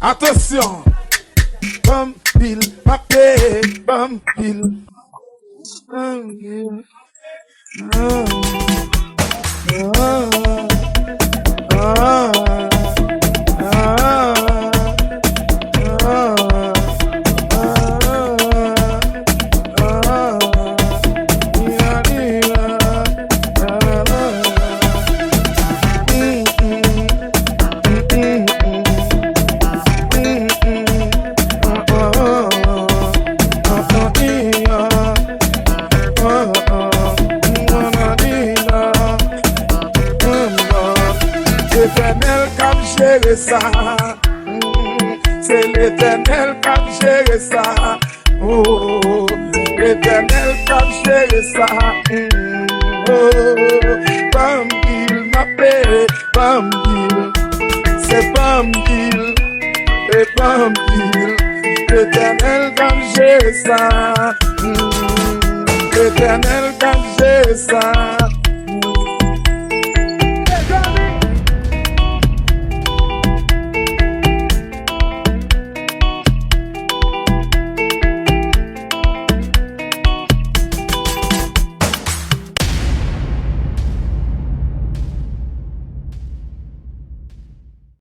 Attention. Bam, pile, ma paix, bam, pile. Bam, pile. L'éternel qui a géré ça. C'est l'éternel qui a géré ça. Oh, l'éternel qui a géré ça. Oh, Bam il m'a payé, Bam il. C'est Bam il, et Bam il. L'éternel qui a géré ça. L'éternel qui a géré ça.